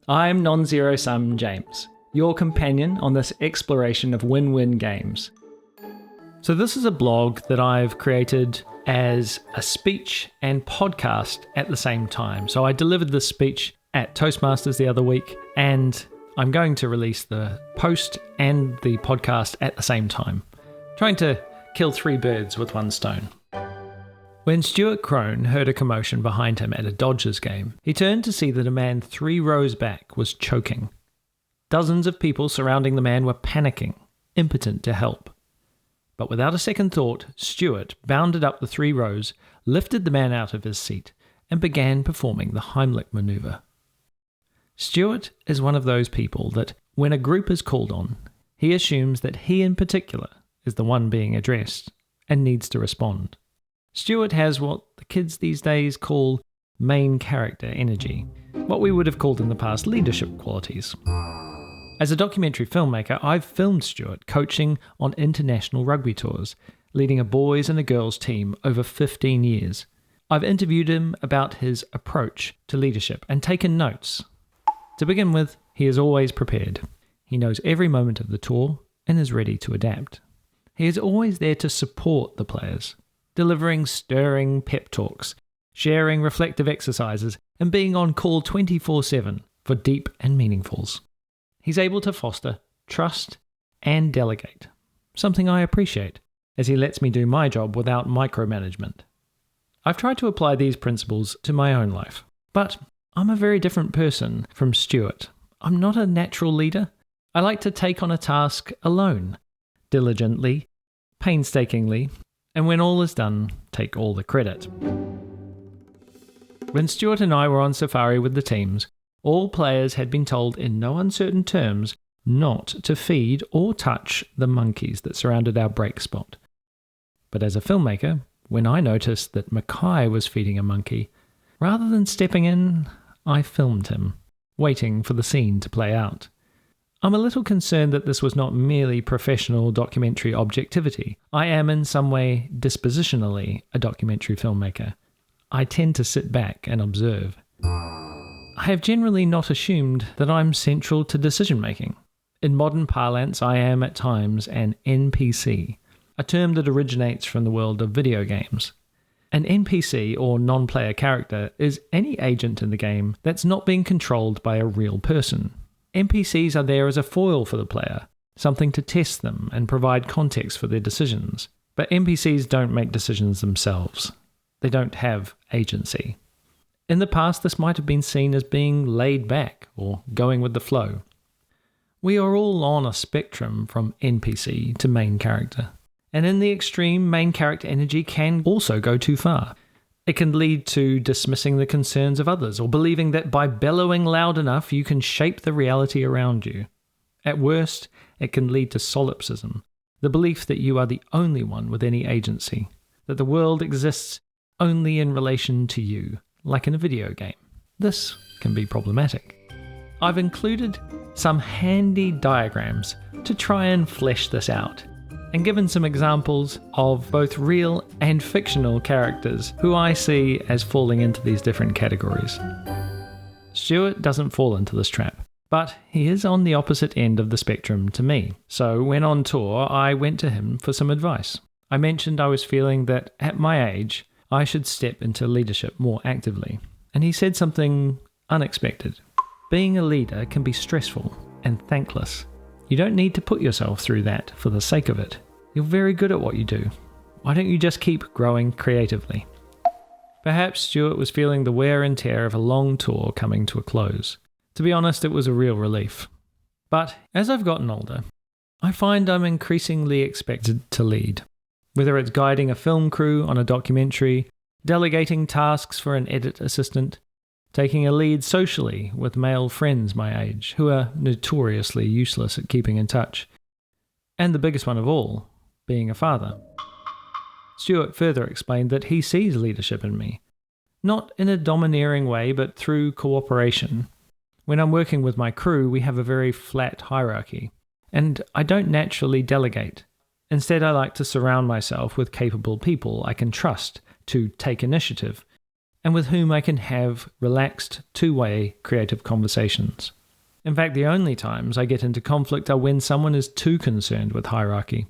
I'm Non-Zero Sum James, your companion on this exploration of win-win games. So this is a blog that I've created as a speech and podcast at the same time. So I delivered this speech at Toastmasters the other week, and I'm going to release the post and the podcast at the same time, trying to kill three birds with one stone. When Stuart Crone heard a commotion behind him at a Dodgers game, he turned to see that a man 3 rows back was choking. Dozens of people surrounding the man were panicking, impotent to help. But without a second thought, Stuart bounded up the 3 rows, lifted the man out of his seat, and began performing the Heimlich maneuver. Stuart is one of those people that, when a group is called on, he assumes that he in particular is the one being addressed and needs to respond. Stuart has what the kids these days call main character energy, what we would have called in the past leadership qualities. As a documentary filmmaker, I've filmed Stuart coaching on international rugby tours, leading a boys and a girls team over 15 years. I've interviewed him about his approach to leadership and taken notes. To begin with, he is always prepared. He knows every moment of the tour and is ready to adapt. He is always there to support the players, delivering stirring pep talks, sharing reflective exercises, and being on call 24/7 for deep and meaningfuls. He's able to foster trust and delegate, something I appreciate, as he lets me do my job without micromanagement. I've tried to apply these principles to my own life, but I'm a very different person from Stuart. I'm not a natural leader. I like to take on a task alone, diligently, painstakingly, and when all is done, take all the credit. When Stuart and I were on safari with the teams, all players had been told in no uncertain terms not to feed or touch the monkeys that surrounded our break spot. But as a filmmaker, when I noticed that Mackay was feeding a monkey, rather than stepping in, I filmed him, waiting for the scene to play out. I'm a little concerned that this was not merely professional documentary objectivity. I am in some way dispositionally a documentary filmmaker. I tend to sit back and observe. I have generally not assumed that I'm central to decision-making. In modern parlance, I am at times an NPC, a term that originates from the world of video games. An NPC, or non-player character, is any agent in the game that's not being controlled by a real person. NPCs are there as a foil for the player, something to test them and provide context for their decisions. But NPCs don't make decisions themselves. They don't have agency. In the past, this might have been seen as being laid back or going with the flow. We are all on a spectrum from NPC to main character. And in the extreme, main character energy can also go too far. It can lead to dismissing the concerns of others or believing that by bellowing loud enough you can shape the reality around you. At worst, it can lead to solipsism, the belief that you are the only one with any agency, that the world exists only in relation to you, like in a video game. This can be problematic. I've included some handy diagrams to try and flesh this out, and given some examples of both real and fictional characters who I see as falling into these different categories. Stuart doesn't fall into this trap, but he is on the opposite end of the spectrum to me. So when on tour, I went to him for some advice. I mentioned I was feeling that at my age, I should step into leadership more actively. And he said something unexpected. Being a leader can be stressful and thankless. You don't need to put yourself through that for the sake of it. You're very good at what you do. Why don't you just keep growing creatively? Perhaps Stuart was feeling the wear and tear of a long tour coming to a close. To be honest, it was a real relief. But as I've gotten older, I find I'm increasingly expected to lead. Whether it's guiding a film crew on a documentary, delegating tasks for an edit assistant, taking a lead socially with male friends my age who are notoriously useless at keeping in touch, and the biggest one of all, being a father. Stuart further explained that he sees leadership in me, not in a domineering way but through cooperation. When I'm working with my crew, we have a very flat hierarchy, and I don't naturally delegate. Instead, I like to surround myself with capable people I can trust to take initiative, and with whom I can have relaxed, two-way creative conversations. In fact, the only times I get into conflict are when someone is too concerned with hierarchy.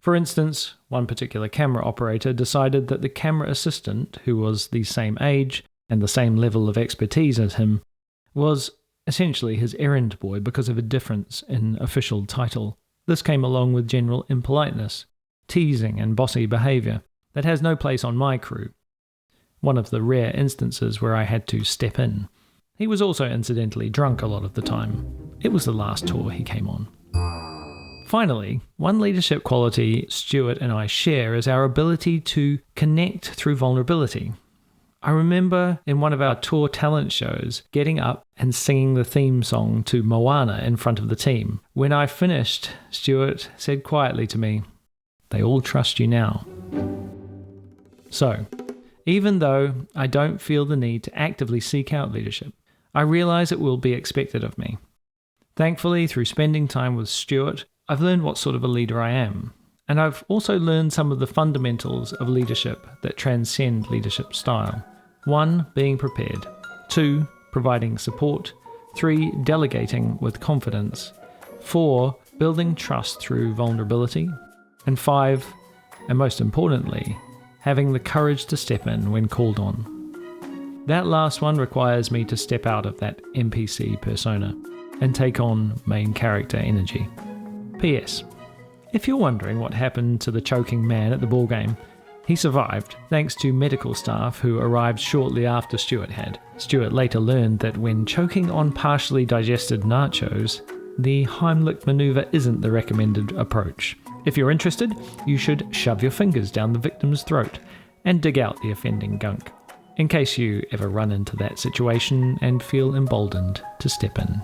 For instance, one particular camera operator decided that the camera assistant, who was the same age and the same level of expertise as him, was essentially his errand boy because of a difference in official title. This came along with general impoliteness, teasing and bossy behaviour that has no place on my crew. One of the rare instances where I had to step in. He was also incidentally drunk a lot of the time. It was the last tour he came on. Finally, one leadership quality Stuart and I share is our ability to connect through vulnerability. I remember in one of our tour talent shows getting up and singing the theme song to Moana in front of the team. When I finished, Stuart said quietly to me, "They all trust you now." So, even though I don't feel the need to actively seek out leadership, I realise it will be expected of me. Thankfully, through spending time with Stuart, I've learned what sort of a leader I am. And I've also learned some of the fundamentals of leadership that transcend leadership style. 1. Being prepared. 2. Providing support. 3. Delegating with confidence. 4. Building trust through vulnerability. And 5. And most importantly, having the courage to step in when called on. That last one requires me to step out of that NPC persona and take on main character energy. P.S. If you're wondering what happened to the choking man at the ball game, he survived thanks to medical staff who arrived shortly after Stuart had. Stuart later learned that when choking on partially digested nachos, the Heimlich maneuver isn't the recommended approach. If you're interested, you should shove your fingers down the victim's throat and dig out the offending gunk, in case you ever run into that situation and feel emboldened to step in.